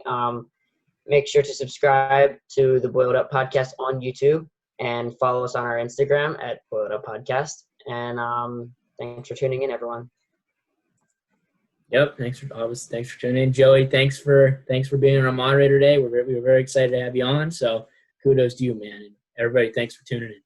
Make sure to subscribe to the Boiled Up Podcast on YouTube and follow us on our Instagram at Boiled Up Podcast. And thanks for tuning in, everyone. Yep, thanks for tuning in, Joey. Thanks for being our moderator today. We were very excited to have you on. So kudos to you, man. And everybody, thanks for tuning in.